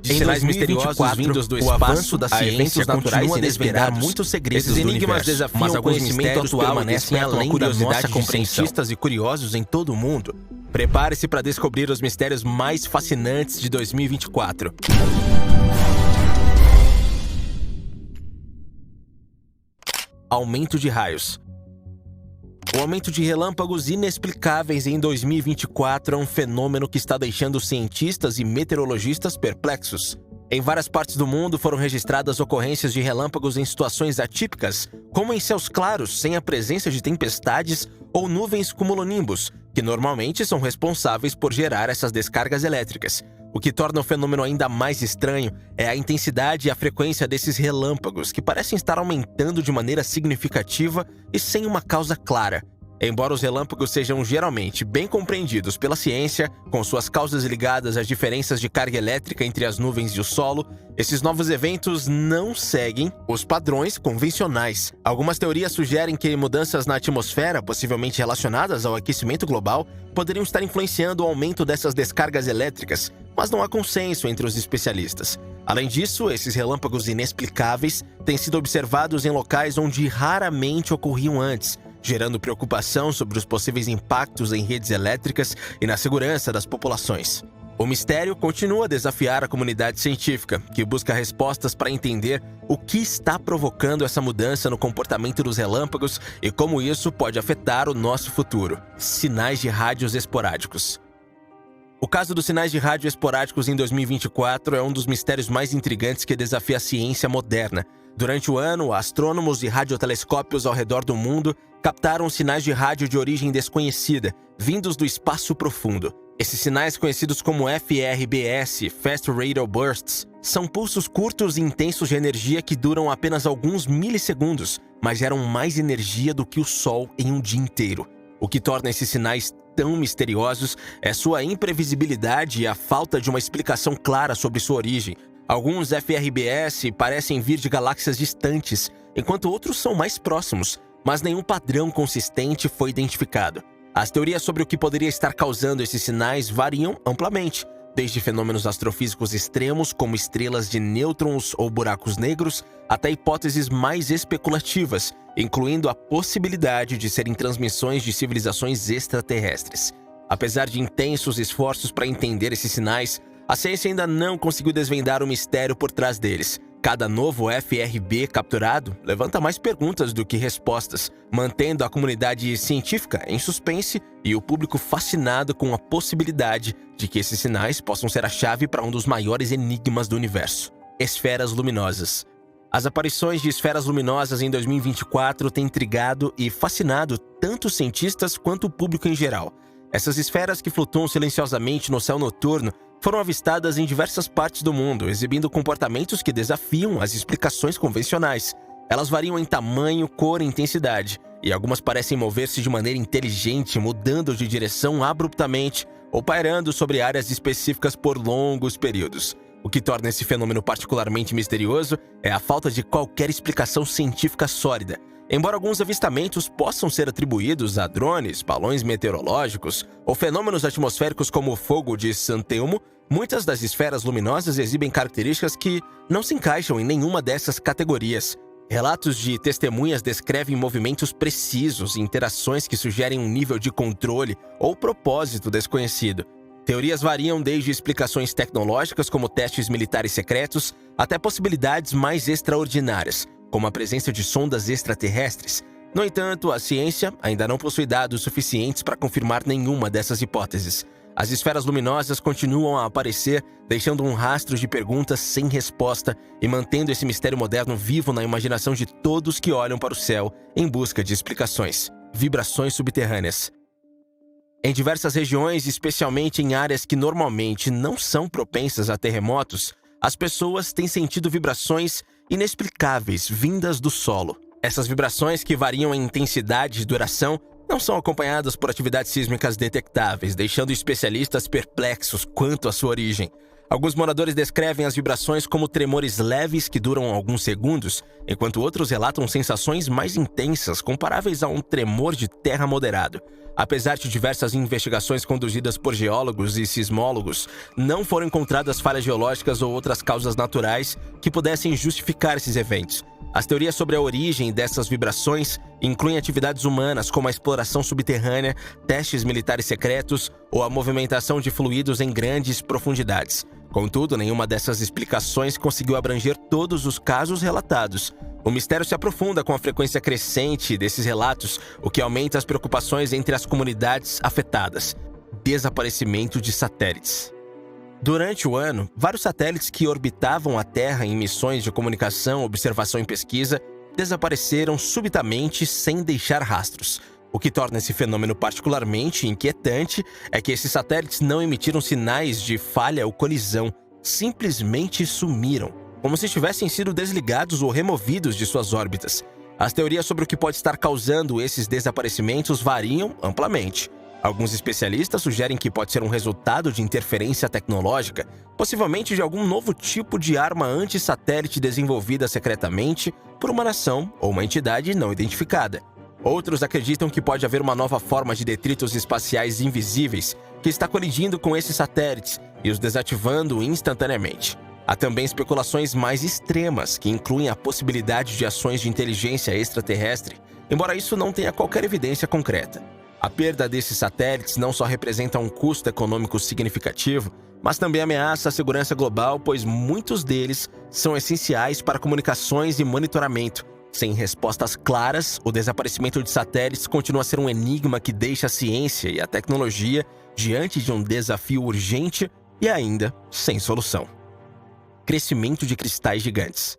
De sinais misteriosos vindos do espaço da ciência continua a desvendar muitos segredos do universo, desafiam mas alguns mistérios permanecem além da nossa compreensão. Cientistas e curiosos em todo o mundo, prepare-se para descobrir os mistérios mais fascinantes de 2024. Aumento de raios. O aumento de relâmpagos inexplicáveis em 2024 é um fenômeno que está deixando cientistas e meteorologistas perplexos. Em várias partes do mundo foram registradas ocorrências de relâmpagos em situações atípicas, como em céus claros, sem a presença de tempestades ou nuvens cumulonimbus, que normalmente são responsáveis por gerar essas descargas elétricas. O que torna o fenômeno ainda mais estranho é a intensidade e a frequência desses relâmpagos, que parecem estar aumentando de maneira significativa e sem uma causa clara. Embora os relâmpagos sejam geralmente bem compreendidos pela ciência, com suas causas ligadas às diferenças de carga elétrica entre as nuvens e o solo, esses novos eventos não seguem os padrões convencionais. Algumas teorias sugerem que mudanças na atmosfera, possivelmente relacionadas ao aquecimento global, poderiam estar influenciando o aumento dessas descargas elétricas, mas não há consenso entre os especialistas. Além disso, esses relâmpagos inexplicáveis têm sido observados em locais onde raramente ocorriam antes, gerando preocupação sobre os possíveis impactos em redes elétricas e na segurança das populações. O mistério continua a desafiar a comunidade científica, que busca respostas para entender o que está provocando essa mudança no comportamento dos relâmpagos e como isso pode afetar o nosso futuro. Sinais de rádios esporádicos. O caso dos sinais de rádio esporádicos em 2024 é um dos mistérios mais intrigantes que desafia a ciência moderna. Durante o ano, astrônomos e radiotelescópios ao redor do mundo captaram sinais de rádio de origem desconhecida, vindos do espaço profundo. Esses sinais, conhecidos como FRBS, Fast Radio Bursts, são pulsos curtos e intensos de energia que duram apenas alguns milissegundos, mas geram mais energia do que o Sol em um dia inteiro. O que torna esses sinais tão misteriosos é sua imprevisibilidade e a falta de uma explicação clara sobre sua origem. Alguns FRBS parecem vir de galáxias distantes, enquanto outros são mais próximos, mas nenhum padrão consistente foi identificado. As teorias sobre o que poderia estar causando esses sinais variam amplamente, desde fenômenos astrofísicos extremos, como estrelas de nêutrons ou buracos negros, até hipóteses mais especulativas, incluindo a possibilidade de serem transmissões de civilizações extraterrestres. Apesar de intensos esforços para entender esses sinais, a ciência ainda não conseguiu desvendar o mistério por trás deles. Cada novo FRB capturado levanta mais perguntas do que respostas, mantendo a comunidade científica em suspense e o público fascinado com a possibilidade de que esses sinais possam ser a chave para um dos maiores enigmas do universo: esferas luminosas. As aparições de esferas luminosas em 2024 têm intrigado e fascinado tanto os cientistas quanto o público em geral. Essas esferas que flutuam silenciosamente no céu noturno foram avistadas em diversas partes do mundo, exibindo comportamentos que desafiam as explicações convencionais. Elas variam em tamanho, cor e intensidade, e algumas parecem mover-se de maneira inteligente, mudando de direção abruptamente ou pairando sobre áreas específicas por longos períodos. O que torna esse fenômeno particularmente misterioso é a falta de qualquer explicação científica sólida. Embora alguns avistamentos possam ser atribuídos a drones, balões meteorológicos ou fenômenos atmosféricos como o fogo de Santelmo, muitas das esferas luminosas exibem características que não se encaixam em nenhuma dessas categorias. Relatos de testemunhas descrevem movimentos precisos e interações que sugerem um nível de controle ou propósito desconhecido. Teorias variam desde explicações tecnológicas, como testes militares secretos, até possibilidades mais extraordinárias, como a presença de sondas extraterrestres. No entanto, a ciência ainda não possui dados suficientes para confirmar nenhuma dessas hipóteses. As esferas luminosas continuam a aparecer, deixando um rastro de perguntas sem resposta e mantendo esse mistério moderno vivo na imaginação de todos que olham para o céu em busca de explicações. Vibrações subterrâneas. Em diversas regiões, especialmente em áreas que normalmente não são propensas a terremotos, as pessoas têm sentido vibrações inexplicáveis vindas do solo. Essas vibrações, que variam em intensidade e duração, não são acompanhadas por atividades sísmicas detectáveis, deixando especialistas perplexos quanto à sua origem. Alguns moradores descrevem as vibrações como tremores leves que duram alguns segundos, enquanto outros relatam sensações mais intensas, comparáveis a um tremor de terra moderado. Apesar de diversas investigações conduzidas por geólogos e sismólogos, não foram encontradas falhas geológicas ou outras causas naturais que pudessem justificar esses eventos. As teorias sobre a origem dessas vibrações incluem atividades humanas como a exploração subterrânea, testes militares secretos ou a movimentação de fluidos em grandes profundidades. Contudo, nenhuma dessas explicações conseguiu abranger todos os casos relatados. O mistério se aprofunda com a frequência crescente desses relatos, o que aumenta as preocupações entre as comunidades afetadas. Desaparecimento de satélites. Durante o ano, vários satélites que orbitavam a Terra em missões de comunicação, observação e pesquisa desapareceram subitamente sem deixar rastros. O que torna esse fenômeno particularmente inquietante é que esses satélites não emitiram sinais de falha ou colisão, simplesmente sumiram, como se tivessem sido desligados ou removidos de suas órbitas. As teorias sobre o que pode estar causando esses desaparecimentos variam amplamente. Alguns especialistas sugerem que pode ser um resultado de interferência tecnológica, possivelmente de algum novo tipo de arma anti-satélite desenvolvida secretamente por uma nação ou uma entidade não identificada. Outros acreditam que pode haver uma nova forma de detritos espaciais invisíveis que está colidindo com esses satélites e os desativando instantaneamente. Há também especulações mais extremas, que incluem a possibilidade de ações de inteligência extraterrestre, embora isso não tenha qualquer evidência concreta. A perda desses satélites não só representa um custo econômico significativo, mas também ameaça a segurança global, pois muitos deles são essenciais para comunicações e monitoramento. Sem respostas claras, o desaparecimento de satélites continua a ser um enigma que deixa a ciência e a tecnologia diante de um desafio urgente e ainda sem solução. Crescimento de cristais gigantes.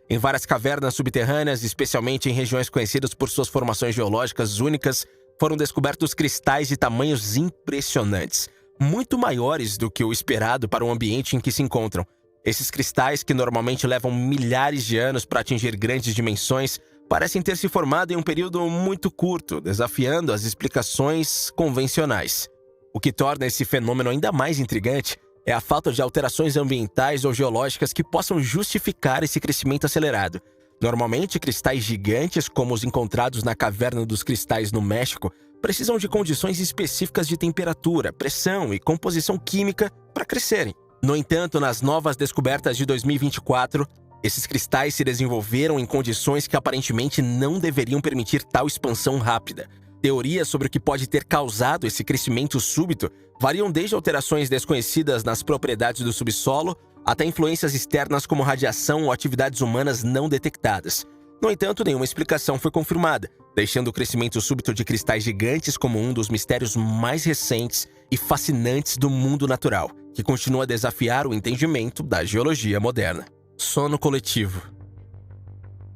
Em várias cavernas subterrâneas, especialmente em regiões conhecidas por suas formações geológicas únicas, foram descobertos cristais de tamanhos impressionantes, muito maiores do que o esperado para o ambiente em que se encontram. Esses cristais, que normalmente levam milhares de anos para atingir grandes dimensões, parecem ter se formado em um período muito curto, desafiando as explicações convencionais. O que torna esse fenômeno ainda mais intrigante é a falta de alterações ambientais ou geológicas que possam justificar esse crescimento acelerado. Normalmente, cristais gigantes, como os encontrados na Caverna dos Cristais no México, precisam de condições específicas de temperatura, pressão e composição química para crescerem. No entanto, nas novas descobertas de 2024, esses cristais se desenvolveram em condições que aparentemente não deveriam permitir tal expansão rápida. Teorias sobre o que pode ter causado esse crescimento súbito variam desde alterações desconhecidas nas propriedades do subsolo até influências externas como radiação ou atividades humanas não detectadas. No entanto, nenhuma explicação foi confirmada, deixando o crescimento súbito de cristais gigantes como um dos mistérios mais recentes e fascinantes do mundo natural, que continua a desafiar o entendimento da geologia moderna. Sono coletivo.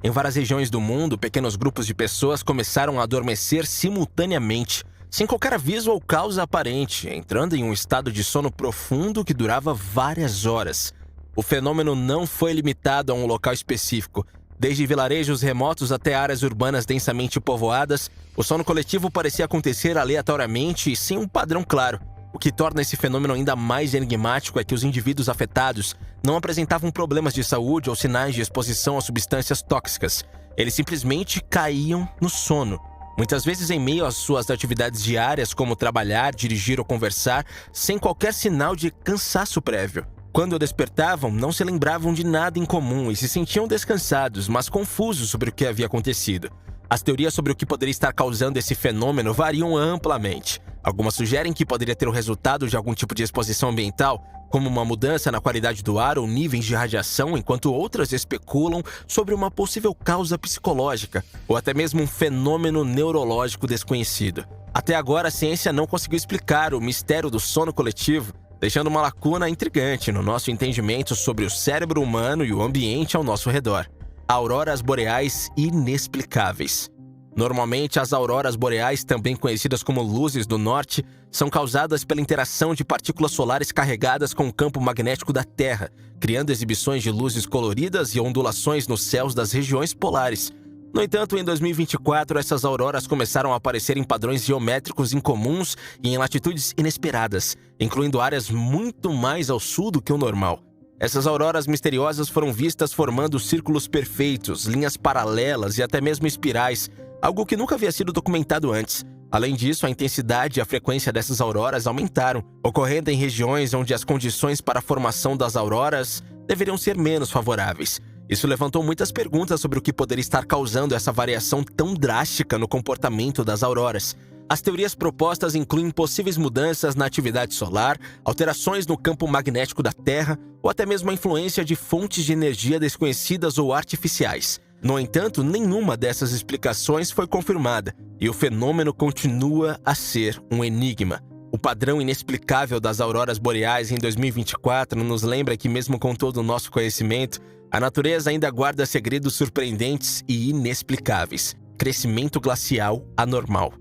Em várias regiões do mundo, pequenos grupos de pessoas começaram a adormecer simultaneamente, sem qualquer aviso ou causa aparente, entrando em um estado de sono profundo que durava várias horas. O fenômeno não foi limitado a um local específico. Desde vilarejos remotos até áreas urbanas densamente povoadas, o sono coletivo parecia acontecer aleatoriamente e sem um padrão claro. O que torna esse fenômeno ainda mais enigmático é que os indivíduos afetados não apresentavam problemas de saúde ou sinais de exposição a substâncias tóxicas. Eles simplesmente caíam no sono, muitas vezes em meio às suas atividades diárias, como trabalhar, dirigir ou conversar, sem qualquer sinal de cansaço prévio. Quando despertavam, não se lembravam de nada em comum e se sentiam descansados, mas confusos sobre o que havia acontecido. As teorias sobre o que poderia estar causando esse fenômeno variam amplamente. Algumas sugerem que poderia ter o resultado de algum tipo de exposição ambiental, como uma mudança na qualidade do ar ou níveis de radiação, enquanto outras especulam sobre uma possível causa psicológica ou até mesmo um fenômeno neurológico desconhecido. Até agora, a ciência não conseguiu explicar o mistério do sono coletivo, deixando uma lacuna intrigante no nosso entendimento sobre o cérebro humano e o ambiente ao nosso redor. Auroras boreais inexplicáveis. Normalmente, as auroras boreais, também conhecidas como luzes do norte, são causadas pela interação de partículas solares carregadas com o campo magnético da Terra, criando exibições de luzes coloridas e ondulações nos céus das regiões polares. No entanto, em 2024, essas auroras começaram a aparecer em padrões geométricos incomuns e em latitudes inesperadas, incluindo áreas muito mais ao sul do que o normal. Essas auroras misteriosas foram vistas formando círculos perfeitos, linhas paralelas e até mesmo espirais, algo que nunca havia sido documentado antes. Além disso, a intensidade e a frequência dessas auroras aumentaram, ocorrendo em regiões onde as condições para a formação das auroras deveriam ser menos favoráveis. Isso levantou muitas perguntas sobre o que poderia estar causando essa variação tão drástica no comportamento das auroras. As teorias propostas incluem possíveis mudanças na atividade solar, alterações no campo magnético da Terra ou até mesmo a influência de fontes de energia desconhecidas ou artificiais. No entanto, nenhuma dessas explicações foi confirmada e o fenômeno continua a ser um enigma. O padrão inexplicável das auroras boreais em 2024 nos lembra que, mesmo com todo o nosso conhecimento, a natureza ainda guarda segredos surpreendentes e inexplicáveis. Crescimento glacial anormal.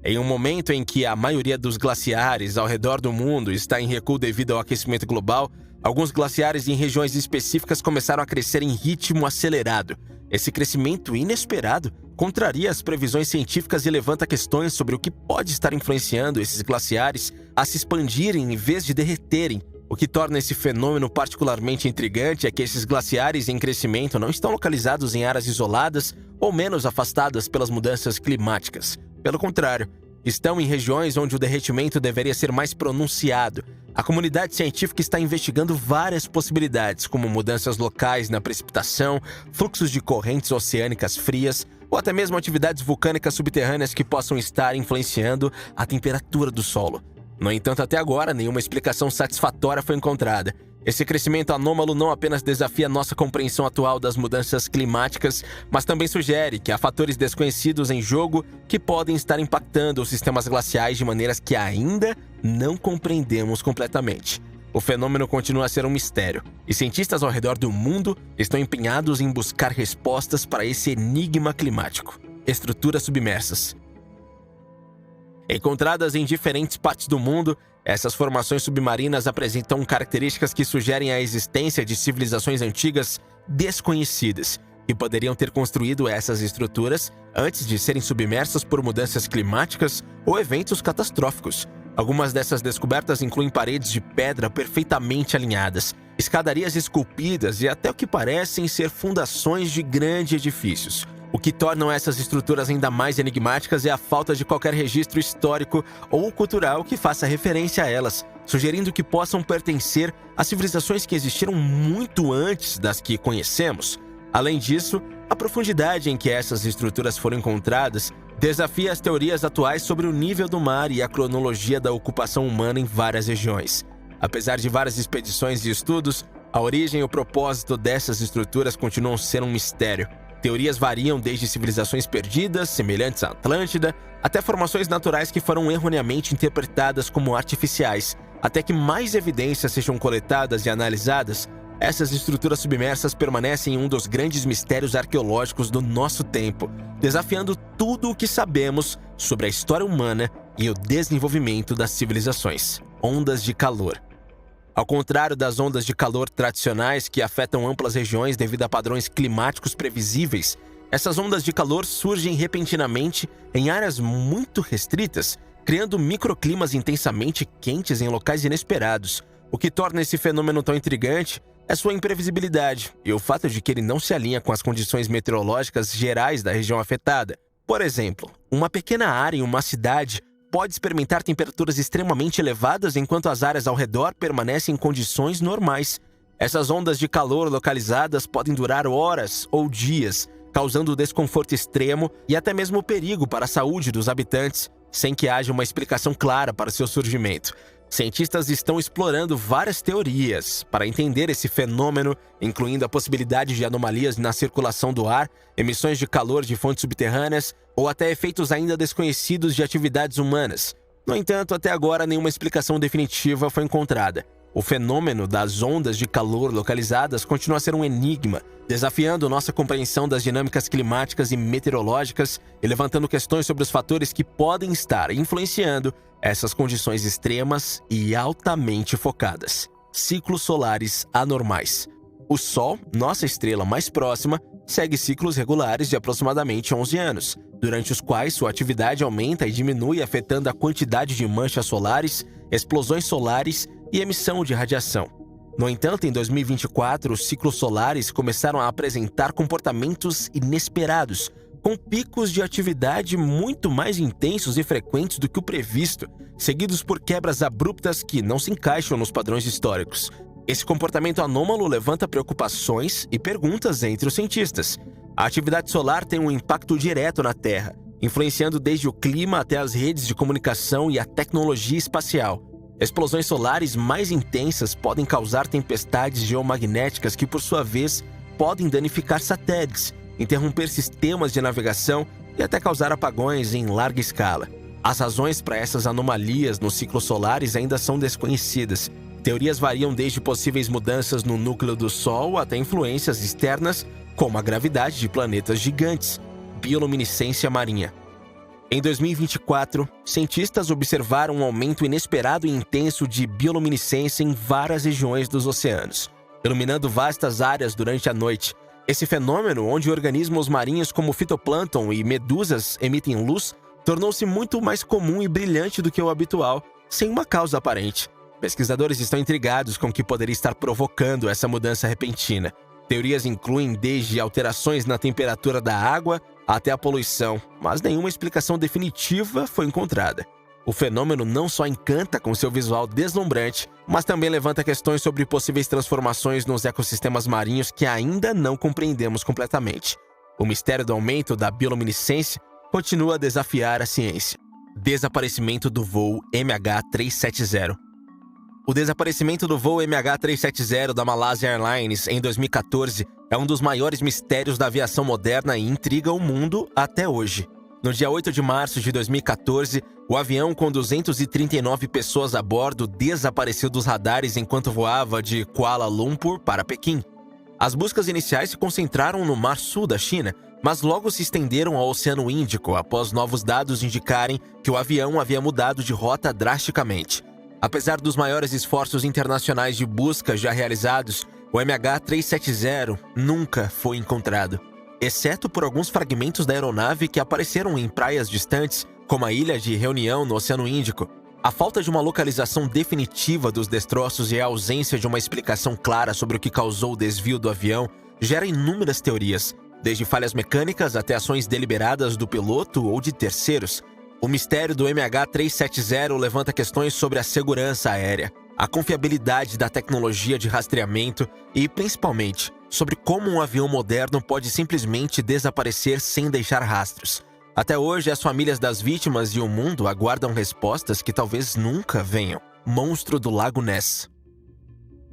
Em um momento em que a maioria dos glaciares ao redor do mundo está em recuo devido ao aquecimento global, alguns glaciares em regiões específicas começaram a crescer em ritmo acelerado. Esse crescimento inesperado contraria as previsões científicas e levanta questões sobre o que pode estar influenciando esses glaciares a se expandirem em vez de derreterem. O que torna esse fenômeno particularmente intrigante é que esses glaciares em crescimento não estão localizados em áreas isoladas ou menos afastadas pelas mudanças climáticas. Pelo contrário, estão em regiões onde o derretimento deveria ser mais pronunciado. A comunidade científica está investigando várias possibilidades, como mudanças locais na precipitação, fluxos de correntes oceânicas frias ou até mesmo atividades vulcânicas subterrâneas que possam estar influenciando a temperatura do solo. No entanto, até agora, nenhuma explicação satisfatória foi encontrada. Esse crescimento anômalo não apenas desafia nossa compreensão atual das mudanças climáticas, mas também sugere que há fatores desconhecidos em jogo que podem estar impactando os sistemas glaciais de maneiras que ainda não compreendemos completamente. O fenômeno continua a ser um mistério, e cientistas ao redor do mundo estão empenhados em buscar respostas para esse enigma climático. Estruturas submersas. Encontradas em diferentes partes do mundo, essas formações submarinas apresentam características que sugerem a existência de civilizações antigas desconhecidas, que poderiam ter construído essas estruturas antes de serem submersas por mudanças climáticas ou eventos catastróficos. Algumas dessas descobertas incluem paredes de pedra perfeitamente alinhadas, escadarias esculpidas e até o que parecem ser fundações de grandes edifícios. O que tornam essas estruturas ainda mais enigmáticas é a falta de qualquer registro histórico ou cultural que faça referência a elas, sugerindo que possam pertencer a civilizações que existiram muito antes das que conhecemos. Além disso, a profundidade em que essas estruturas foram encontradas desafia as teorias atuais sobre o nível do mar e a cronologia da ocupação humana em várias regiões. Apesar de várias expedições e estudos, a origem e o propósito dessas estruturas continuam sendo um mistério. Teorias variam desde civilizações perdidas, semelhantes à Atlântida, até formações naturais que foram erroneamente interpretadas como artificiais. Até que mais evidências sejam coletadas e analisadas, essas estruturas submersas permanecem um dos grandes mistérios arqueológicos do nosso tempo, desafiando tudo o que sabemos sobre a história humana e o desenvolvimento das civilizações. Ondas de calor. Ao contrário das ondas de calor tradicionais que afetam amplas regiões devido a padrões climáticos previsíveis, essas ondas de calor surgem repentinamente em áreas muito restritas, criando microclimas intensamente quentes em locais inesperados. O que torna esse fenômeno tão intrigante é sua imprevisibilidade e o fato de que ele não se alinha com as condições meteorológicas gerais da região afetada. Por exemplo, uma pequena área em uma cidade pode experimentar temperaturas extremamente elevadas enquanto as áreas ao redor permanecem em condições normais. Essas ondas de calor localizadas podem durar horas ou dias, causando desconforto extremo e até mesmo perigo para a saúde dos habitantes, sem que haja uma explicação clara para seu surgimento. Cientistas estão explorando várias teorias para entender esse fenômeno, incluindo a possibilidade de anomalias na circulação do ar, emissões de calor de fontes subterrâneas ou até efeitos ainda desconhecidos de atividades humanas. No entanto, até agora nenhuma explicação definitiva foi encontrada. O fenômeno das ondas de calor localizadas continua a ser um enigma, desafiando nossa compreensão das dinâmicas climáticas e meteorológicas e levantando questões sobre os fatores que podem estar influenciando essas condições extremas e altamente focadas. Ciclos solares anormais. O Sol, nossa estrela mais próxima, segue ciclos regulares de aproximadamente 11 anos, durante os quais sua atividade aumenta e diminui, afetando a quantidade de manchas solares, explosões solares e emissão de radiação. No entanto, em 2024, os ciclos solares começaram a apresentar comportamentos inesperados, com picos de atividade muito mais intensos e frequentes do que o previsto, seguidos por quebras abruptas que não se encaixam nos padrões históricos. Esse comportamento anômalo levanta preocupações e perguntas entre os cientistas. A atividade solar tem um impacto direto na Terra, influenciando desde o clima até as redes de comunicação e a tecnologia espacial. Explosões solares mais intensas podem causar tempestades geomagnéticas que, por sua vez, podem danificar satélites, interromper sistemas de navegação e até causar apagões em larga escala. As razões para essas anomalias nos ciclos solares ainda são desconhecidas. Teorias variam desde possíveis mudanças no núcleo do Sol até influências externas, como a gravidade de planetas gigantes, bioluminescência marinha. Em 2024, cientistas observaram um aumento inesperado e intenso de bioluminescência em várias regiões dos oceanos, iluminando vastas áreas durante a noite. Esse fenômeno, onde organismos marinhos como fitoplâncton e medusas emitem luz, tornou-se muito mais comum e brilhante do que o habitual, sem uma causa aparente. Pesquisadores estão intrigados com o que poderia estar provocando essa mudança repentina. Teorias incluem desde alterações na temperatura da água até a poluição, mas nenhuma explicação definitiva foi encontrada. O fenômeno não só encanta com seu visual deslumbrante, mas também levanta questões sobre possíveis transformações nos ecossistemas marinhos que ainda não compreendemos completamente. O mistério do aumento da bioluminescência continua a desafiar a ciência. Desaparecimento do voo MH370. O desaparecimento do voo MH370 da Malaysia Airlines em 2014 é um dos maiores mistérios da aviação moderna e intriga o mundo até hoje. No dia 8 de março de 2014, o avião com 239 pessoas a bordo desapareceu dos radares enquanto voava de Kuala Lumpur para Pequim. As buscas iniciais se concentraram no Mar Sul da China, mas logo se estenderam ao Oceano Índico após novos dados indicarem que o avião havia mudado de rota drasticamente. Apesar dos maiores esforços internacionais de busca já realizados, o MH370 nunca foi encontrado, exceto por alguns fragmentos da aeronave que apareceram em praias distantes, como a ilha de Reunião no Oceano Índico. A falta de uma localização definitiva dos destroços e a ausência de uma explicação clara sobre o que causou o desvio do avião gera inúmeras teorias, desde falhas mecânicas até ações deliberadas do piloto ou de terceiros. O mistério do MH370 levanta questões sobre a segurança aérea, a confiabilidade da tecnologia de rastreamento e, principalmente, sobre como um avião moderno pode simplesmente desaparecer sem deixar rastros. Até hoje, as famílias das vítimas e o mundo aguardam respostas que talvez nunca venham. Monstro do Lago Ness.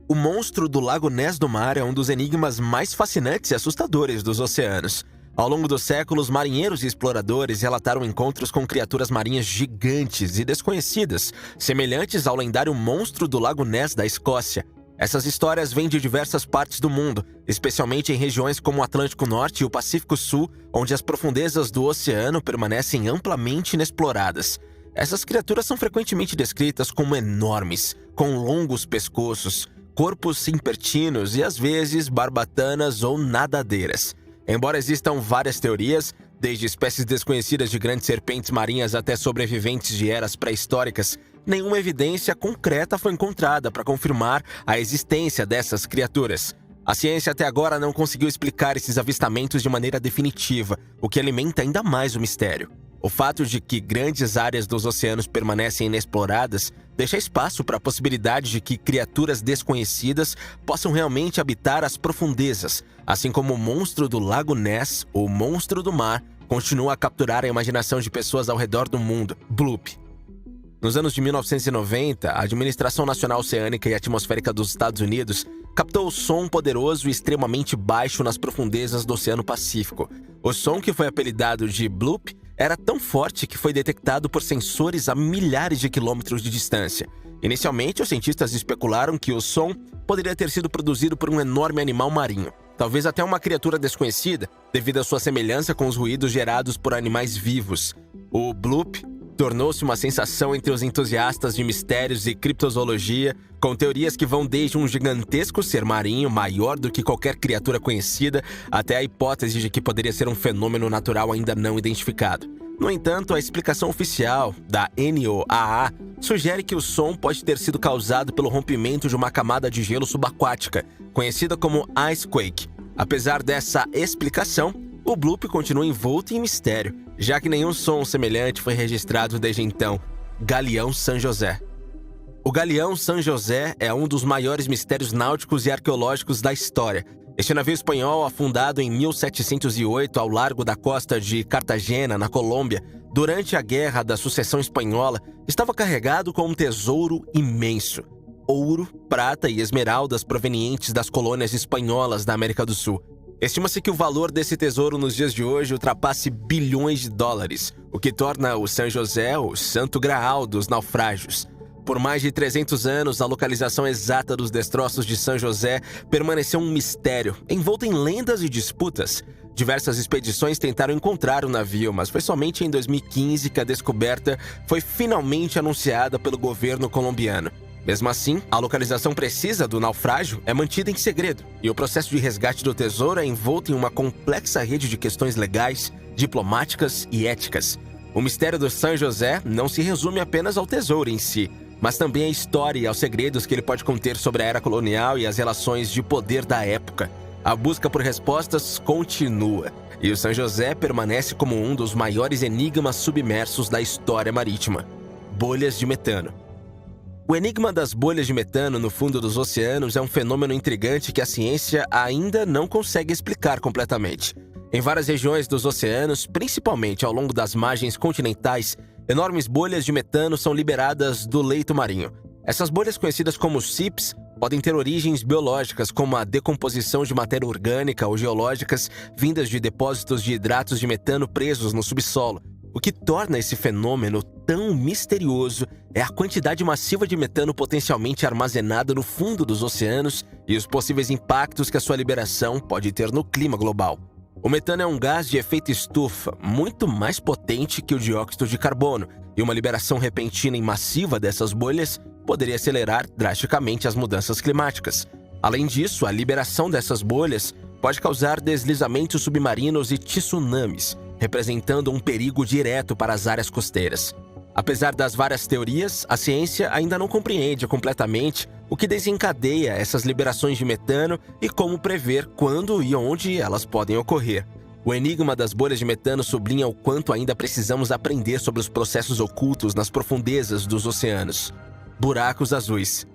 O monstro do Lago Ness do mar é um dos enigmas mais fascinantes e assustadores dos oceanos. Ao longo dos séculos, marinheiros e exploradores relataram encontros com criaturas marinhas gigantes e desconhecidas, semelhantes ao lendário monstro do Lago Ness da Escócia. Essas histórias vêm de diversas partes do mundo, especialmente em regiões como o Atlântico Norte e o Pacífico Sul, onde as profundezas do oceano permanecem amplamente inexploradas. Essas criaturas são frequentemente descritas como enormes, com longos pescoços, corpos serpentinos e às vezes barbatanas ou nadadeiras. Embora existam várias teorias, desde espécies desconhecidas de grandes serpentes marinhas até sobreviventes de eras pré-históricas, nenhuma evidência concreta foi encontrada para confirmar a existência dessas criaturas. A ciência até agora não conseguiu explicar esses avistamentos de maneira definitiva, o que alimenta ainda mais o mistério. O fato de que grandes áreas dos oceanos permanecem inexploradas deixa espaço para a possibilidade de que criaturas desconhecidas possam realmente habitar as profundezas, assim como o monstro do Lago Ness, ou monstro do mar, continua a capturar a imaginação de pessoas ao redor do mundo. Bloop. Nos anos de 1990, a Administração Nacional Oceânica e Atmosférica dos Estados Unidos captou som poderoso e extremamente baixo nas profundezas do Oceano Pacífico. O som, que foi apelidado de Bloop, era tão forte que foi detectado por sensores a milhares de quilômetros de distância. Inicialmente, os cientistas especularam que o som poderia ter sido produzido por um enorme animal marinho, talvez até uma criatura desconhecida, devido à sua semelhança com os ruídos gerados por animais vivos. O bloop Tornou-se uma sensação entre os entusiastas de mistérios e criptozoologia, com teorias que vão desde um gigantesco ser marinho maior do que qualquer criatura conhecida, até a hipótese de que poderia ser um fenômeno natural ainda não identificado. No entanto, a explicação oficial da NOAA sugere que o som pode ter sido causado pelo rompimento de uma camada de gelo subaquática, conhecida como icequake. Apesar dessa explicação, o bloop continua envolto em mistério, já que nenhum som semelhante foi registrado desde então. Galeão San José. O Galeão San José é um dos maiores mistérios náuticos e arqueológicos da história. Este navio espanhol, afundado em 1708 ao largo da costa de Cartagena, na Colômbia, durante a Guerra da Sucessão Espanhola, estava carregado com um tesouro imenso: ouro, prata e esmeraldas provenientes das colônias espanholas da América do Sul. Estima-se que o valor desse tesouro nos dias de hoje ultrapasse bilhões de dólares, o que torna o San José o santo graal dos naufrágios. Por mais de 300 anos, a localização exata dos destroços de San José permaneceu um mistério, envolto em lendas e disputas. Diversas expedições tentaram encontrar o navio, mas foi somente em 2015 que a descoberta foi finalmente anunciada pelo governo colombiano. Mesmo assim, a localização precisa do naufrágio é mantida em segredo, e o processo de resgate do tesouro é envolto em uma complexa rede de questões legais, diplomáticas e éticas. O mistério do San José não se resume apenas ao tesouro em si, mas também à história e aos segredos que ele pode conter sobre a era colonial e as relações de poder da época. A busca por respostas continua, e o San José permanece como um dos maiores enigmas submersos da história marítima. Bolhas de metano. O enigma das bolhas de metano no fundo dos oceanos é um fenômeno intrigante que a ciência ainda não consegue explicar completamente. Em várias regiões dos oceanos, principalmente ao longo das margens continentais, enormes bolhas de metano são liberadas do leito marinho. Essas bolhas, conhecidas como seeps, podem ter origens biológicas, como a decomposição de matéria orgânica ou geológicas vindas de depósitos de hidratos de metano presos no subsolo. O que torna esse fenômeno tão misterioso é a quantidade massiva de metano potencialmente armazenada no fundo dos oceanos e os possíveis impactos que a sua liberação pode ter no clima global. O metano é um gás de efeito estufa muito mais potente que o dióxido de carbono, e uma liberação repentina e massiva dessas bolhas poderia acelerar drasticamente as mudanças climáticas. Além disso, a liberação dessas bolhas pode causar deslizamentos submarinos e tsunamis, representando um perigo direto para as áreas costeiras. Apesar das várias teorias, a ciência ainda não compreende completamente o que desencadeia essas liberações de metano e como prever quando e onde elas podem ocorrer. O enigma das bolhas de metano sublinha o quanto ainda precisamos aprender sobre os processos ocultos nas profundezas dos oceanos. Buracos azuis.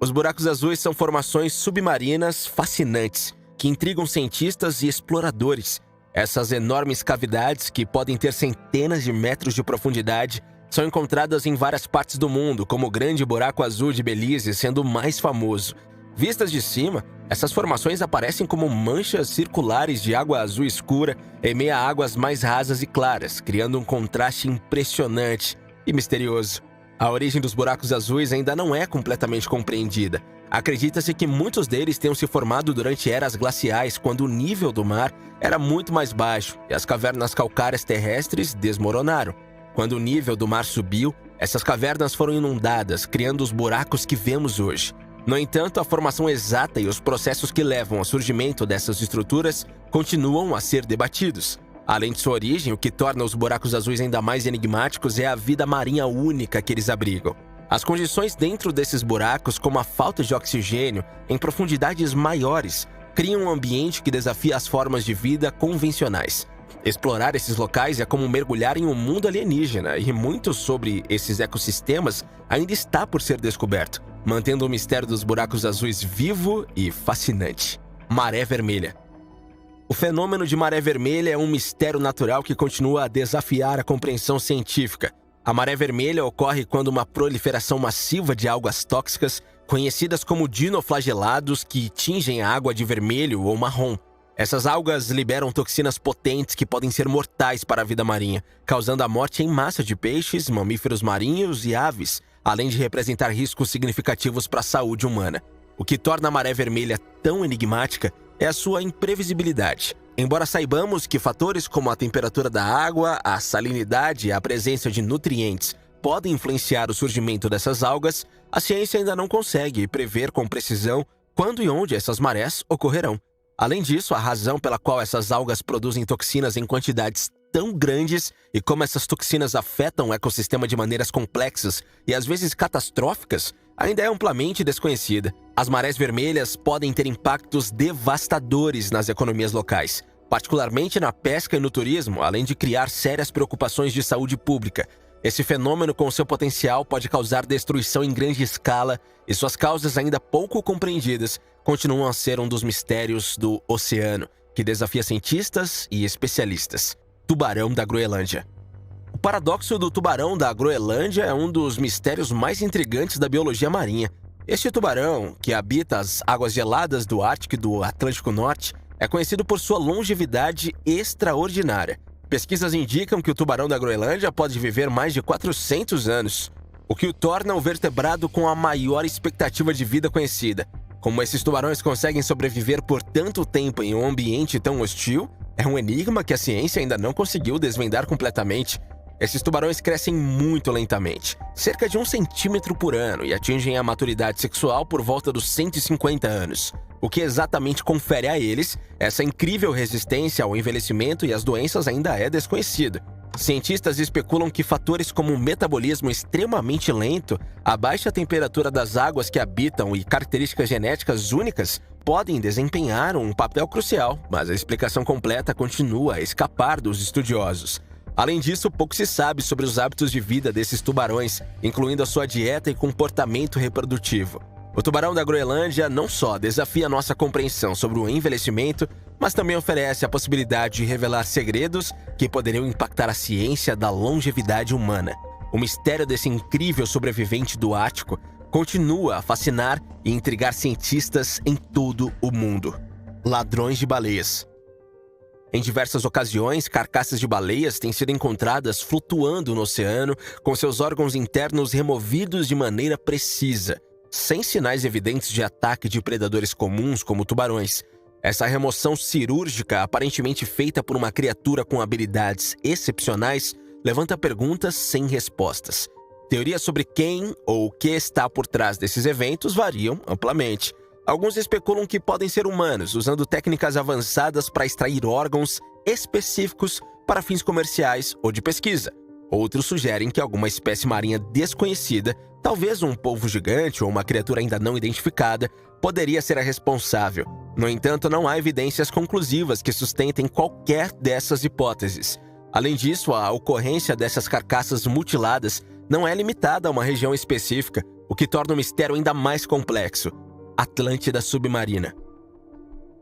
Os buracos azuis são formações submarinas fascinantes que intrigam cientistas e exploradores. Essas enormes cavidades, que podem ter centenas de metros de profundidade, são encontradas em várias partes do mundo, como o Grande Buraco Azul de Belize sendo o mais famoso. Vistas de cima, essas formações aparecem como manchas circulares de água azul escura em meio a águas mais rasas e claras, criando um contraste impressionante e misterioso. A origem dos buracos azuis ainda não é completamente compreendida. Acredita-se que muitos deles tenham se formado durante eras glaciais, quando o nível do mar era muito mais baixo e as cavernas calcárias terrestres desmoronaram. Quando o nível do mar subiu, essas cavernas foram inundadas, criando os buracos que vemos hoje. No entanto, a formação exata e os processos que levam ao surgimento dessas estruturas continuam a ser debatidos. Além de sua origem, o que torna os buracos azuis ainda mais enigmáticos é a vida marinha única que eles abrigam. As condições dentro desses buracos, como a falta de oxigênio em profundidades maiores, criam um ambiente que desafia as formas de vida convencionais. Explorar esses locais é como mergulhar em um mundo alienígena, e muito sobre esses ecossistemas ainda está por ser descoberto, mantendo o mistério dos buracos azuis vivo e fascinante. Maré vermelha. O fenômeno de maré vermelha é um mistério natural que continua a desafiar a compreensão científica. A maré vermelha ocorre quando uma proliferação massiva de algas tóxicas, conhecidas como dinoflagelados, que tingem a água de vermelho ou marrom. Essas algas liberam toxinas potentes que podem ser mortais para a vida marinha, causando a morte em massa de peixes, mamíferos marinhos e aves, além de representar riscos significativos para a saúde humana. O que torna a maré vermelha tão enigmática é a sua imprevisibilidade. Embora saibamos que fatores como a temperatura da água, a salinidade e a presença de nutrientes podem influenciar o surgimento dessas algas, a ciência ainda não consegue prever com precisão quando e onde essas marés ocorrerão. Além disso, a razão pela qual essas algas produzem toxinas em quantidades tão grandes e como essas toxinas afetam o ecossistema de maneiras complexas e às vezes catastróficas ainda é amplamente desconhecida. As marés vermelhas podem ter impactos devastadores nas economias locais, particularmente na pesca e no turismo, além de criar sérias preocupações de saúde pública. Esse fenômeno, com seu potencial, pode causar destruição em grande escala e suas causas ainda pouco compreendidas continuam a ser um dos mistérios do oceano, que desafia cientistas e especialistas. Tubarão da Groenlândia. O paradoxo do tubarão da Groenlândia é um dos mistérios mais intrigantes da biologia marinha. Este tubarão, que habita as águas geladas do Ártico e do Atlântico Norte, é conhecido por sua longevidade extraordinária. Pesquisas indicam que o tubarão da Groenlândia pode viver mais de 400 anos, o que o torna o vertebrado com a maior expectativa de vida conhecida. Como esses tubarões conseguem sobreviver por tanto tempo em um ambiente tão hostil, é um enigma que a ciência ainda não conseguiu desvendar completamente. Esses tubarões crescem muito lentamente, cerca de 1 centímetro por ano, e atingem a maturidade sexual por volta dos 150 anos. O que exatamente confere a eles essa incrível resistência ao envelhecimento e às doenças ainda é desconhecido. Cientistas especulam que fatores como um metabolismo extremamente lento, a baixa temperatura das águas que habitam e características genéticas únicas podem desempenhar um papel crucial, mas a explicação completa continua a escapar dos estudiosos. Além disso, pouco se sabe sobre os hábitos de vida desses tubarões, incluindo a sua dieta e comportamento reprodutivo. O tubarão da Groenlândia não só desafia nossa compreensão sobre o envelhecimento, mas também oferece a possibilidade de revelar segredos que poderiam impactar a ciência da longevidade humana. O mistério desse incrível sobrevivente do Ártico continua a fascinar e intrigar cientistas em todo o mundo. Ladrões de baleias. Em diversas ocasiões, carcaças de baleias têm sido encontradas flutuando no oceano, com seus órgãos internos removidos de maneira precisa, sem sinais evidentes de ataque de predadores comuns como tubarões. Essa remoção cirúrgica, aparentemente feita por uma criatura com habilidades excepcionais, levanta perguntas sem respostas. Teorias sobre quem ou o que está por trás desses eventos variam amplamente. Alguns especulam que podem ser humanos, usando técnicas avançadas para extrair órgãos específicos para fins comerciais ou de pesquisa. Outros sugerem que alguma espécie marinha desconhecida, talvez um polvo gigante ou uma criatura ainda não identificada, poderia ser a responsável. No entanto, não há evidências conclusivas que sustentem qualquer dessas hipóteses. Além disso, a ocorrência dessas carcaças mutiladas não é limitada a uma região específica, o que torna o mistério ainda mais complexo. Atlântida submarina.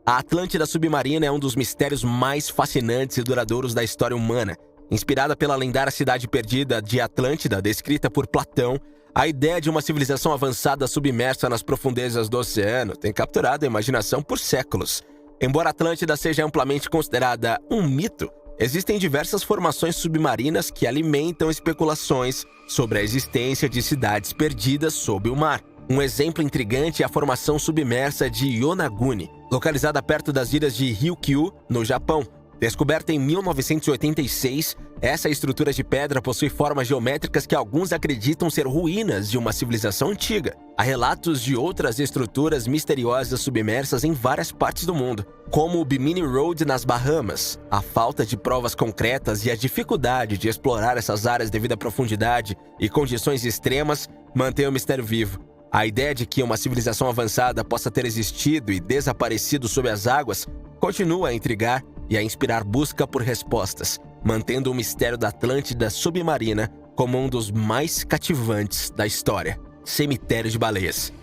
A Atlântida submarina é um dos mistérios mais fascinantes e duradouros da história humana. Inspirada pela lendária cidade perdida de Atlântida, descrita por Platão, a ideia de uma civilização avançada submersa nas profundezas do oceano tem capturado a imaginação por séculos. Embora Atlântida seja amplamente considerada um mito, existem diversas formações submarinas que alimentam especulações sobre a existência de cidades perdidas sob o mar. Um exemplo intrigante é a formação submersa de Yonaguni, localizada perto das ilhas de Ryukyu, no Japão. Descoberta em 1986, essa estrutura de pedra possui formas geométricas que alguns acreditam ser ruínas de uma civilização antiga. Há relatos de outras estruturas misteriosas submersas em várias partes do mundo, como o Bimini Road nas Bahamas. A falta de provas concretas e a dificuldade de explorar essas áreas devido à profundidade e condições extremas mantém o mistério vivo. A ideia de que uma civilização avançada possa ter existido e desaparecido sob as águas continua a intrigar e a inspirar busca por respostas, mantendo o mistério da Atlântida submarina como um dos mais cativantes da história. Cemitério de baleias.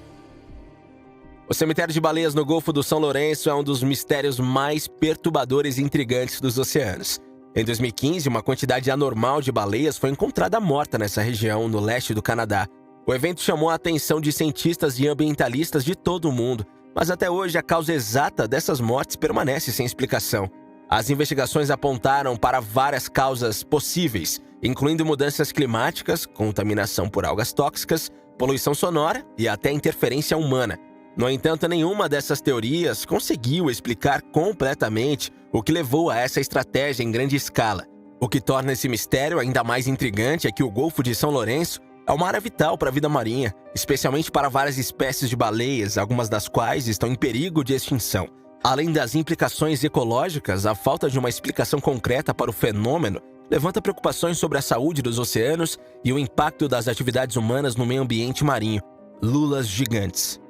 O cemitério de baleias no Golfo do São Lourenço é um dos mistérios mais perturbadores e intrigantes dos oceanos. Em 2015, uma quantidade anormal de baleias foi encontrada morta nessa região, no leste do Canadá. O evento chamou a atenção de cientistas e ambientalistas de todo o mundo, mas até hoje a causa exata dessas mortes permanece sem explicação. As investigações apontaram para várias causas possíveis, incluindo mudanças climáticas, contaminação por algas tóxicas, poluição sonora e até interferência humana. No entanto, nenhuma dessas teorias conseguiu explicar completamente o que levou a essa estratégia em grande escala. O que torna esse mistério ainda mais intrigante é que o Golfo de São Lourenço é uma área vital para a vida marinha, especialmente para várias espécies de baleias, algumas das quais estão em perigo de extinção. Além das implicações ecológicas, a falta de uma explicação concreta para o fenômeno levanta preocupações sobre a saúde dos oceanos e o impacto das atividades humanas no meio ambiente marinho. Lulas gigantes.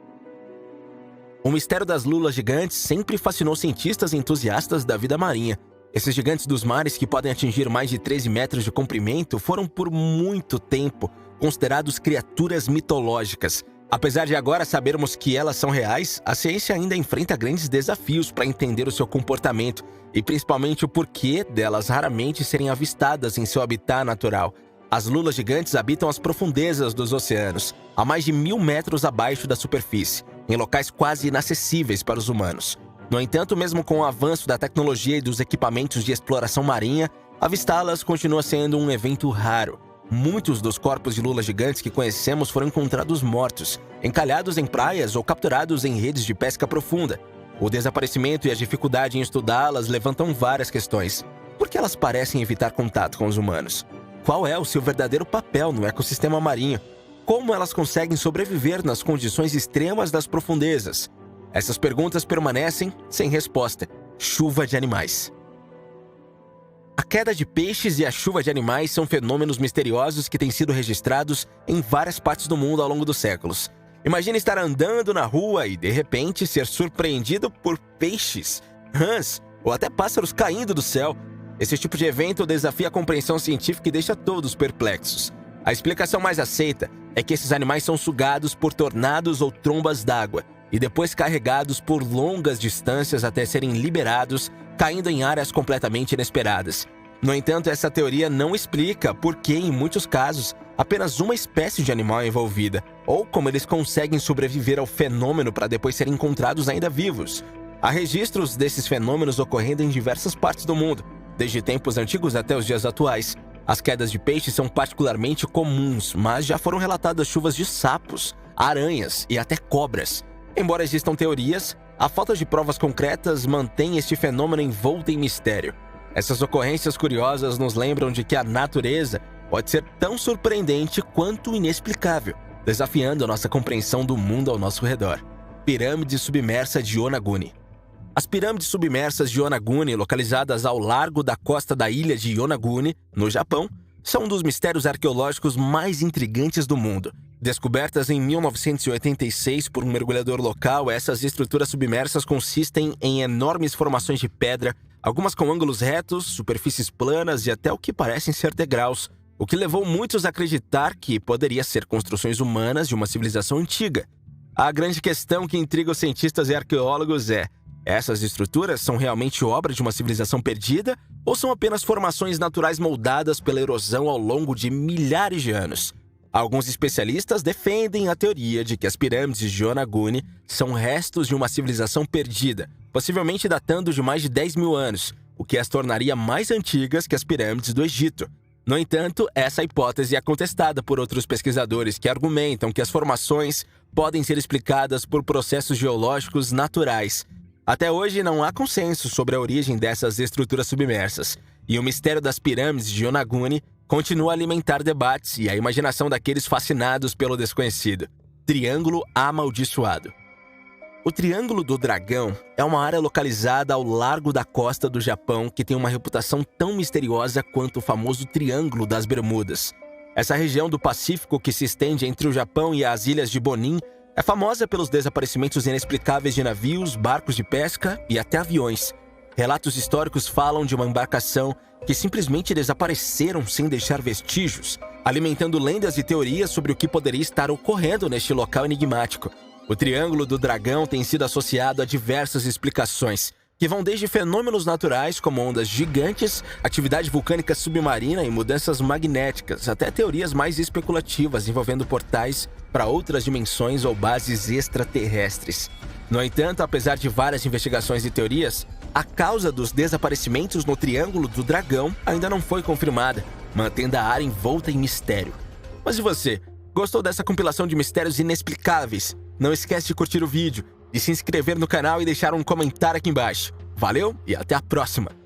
O mistério das lulas gigantes sempre fascinou cientistas e entusiastas da vida marinha. Esses gigantes dos mares, que podem atingir mais de 13 metros de comprimento, foram por muito tempo considerados criaturas mitológicas. Apesar de agora sabermos que elas são reais, a ciência ainda enfrenta grandes desafios para entender o seu comportamento e principalmente o porquê delas raramente serem avistadas em seu habitat natural. As lulas gigantes habitam as profundezas dos oceanos, a mais de 1.000 metros abaixo da superfície, em locais quase inacessíveis para os humanos. No entanto, mesmo com o avanço da tecnologia e dos equipamentos de exploração marinha, avistá-las continua sendo um evento raro. Muitos dos corpos de lulas gigantes que conhecemos foram encontrados mortos, encalhados em praias ou capturados em redes de pesca profunda. O desaparecimento e a dificuldade em estudá-las levantam várias questões. Por que elas parecem evitar contato com os humanos? Qual é o seu verdadeiro papel no ecossistema marinho? Como elas conseguem sobreviver nas condições extremas das profundezas? Essas perguntas permanecem sem resposta. Chuva de animais. A queda de peixes e a chuva de animais são fenômenos misteriosos que têm sido registrados em várias partes do mundo ao longo dos séculos. Imagine estar andando na rua e, de repente, ser surpreendido por peixes, rãs ou até pássaros caindo do céu. Esse tipo de evento desafia a compreensão científica e deixa todos perplexos. A explicação mais aceita é que esses animais são sugados por tornados ou trombas d'água e depois carregados por longas distâncias até serem liberados, caindo em áreas completamente inesperadas. No entanto, essa teoria não explica por que, em muitos casos, apenas uma espécie de animal é envolvida, ou como eles conseguem sobreviver ao fenômeno para depois serem encontrados ainda vivos. Há registros desses fenômenos ocorrendo em diversas partes do mundo, desde tempos antigos até os dias atuais. As quedas de peixes são particularmente comuns, mas já foram relatadas chuvas de sapos, aranhas e até cobras. Embora existam teorias, a falta de provas concretas mantém este fenômeno envolto em mistério. Essas ocorrências curiosas nos lembram de que a natureza pode ser tão surpreendente quanto inexplicável, desafiando a nossa compreensão do mundo ao nosso redor. Pirâmide submersa de Yonaguni. As pirâmides submersas de Yonaguni, localizadas ao largo da costa da ilha de Yonaguni, no Japão, são um dos mistérios arqueológicos mais intrigantes do mundo. Descobertas em 1986 por um mergulhador local, essas estruturas submersas consistem em enormes formações de pedra, algumas com ângulos retos, superfícies planas e até o que parecem ser degraus, o que levou muitos a acreditar que poderia ser construções humanas de uma civilização antiga. A grande questão que intriga os cientistas e arqueólogos é: essas estruturas são realmente obra de uma civilização perdida ou são apenas formações naturais moldadas pela erosão ao longo de milhares de anos? Alguns especialistas defendem a teoria de que as pirâmides de Yonaguni são restos de uma civilização perdida, possivelmente datando de mais de 10.000 anos, o que as tornaria mais antigas que as pirâmides do Egito. No entanto, essa hipótese é contestada por outros pesquisadores que argumentam que as formações podem ser explicadas por processos geológicos naturais. Até hoje, não há consenso sobre a origem dessas estruturas submersas, e o mistério das pirâmides de Yonaguni continua a alimentar debates e a imaginação daqueles fascinados pelo desconhecido. Triângulo Amaldiçoado. O Triângulo do Dragão é uma área localizada ao largo da costa do Japão que tem uma reputação tão misteriosa quanto o famoso Triângulo das Bermudas. Essa região do Pacífico, que se estende entre o Japão e as ilhas de Bonin, é famosa pelos desaparecimentos inexplicáveis de navios, barcos de pesca e até aviões. Relatos históricos falam de uma embarcação que simplesmente desapareceram sem deixar vestígios, alimentando lendas e teorias sobre o que poderia estar ocorrendo neste local enigmático. O Triângulo do Dragão tem sido associado a diversas explicações, que vão desde fenômenos naturais como ondas gigantes, atividade vulcânica submarina e mudanças magnéticas, até teorias mais especulativas envolvendo portais para outras dimensões ou bases extraterrestres. No entanto, apesar de várias investigações e teorias, a causa dos desaparecimentos no Triângulo do Dragão ainda não foi confirmada, mantendo a área envolta em mistério. Mas e você? Gostou dessa compilação de mistérios inexplicáveis? Não esquece de curtir o vídeo, de se inscrever no canal e deixar um comentário aqui embaixo. Valeu e até a próxima!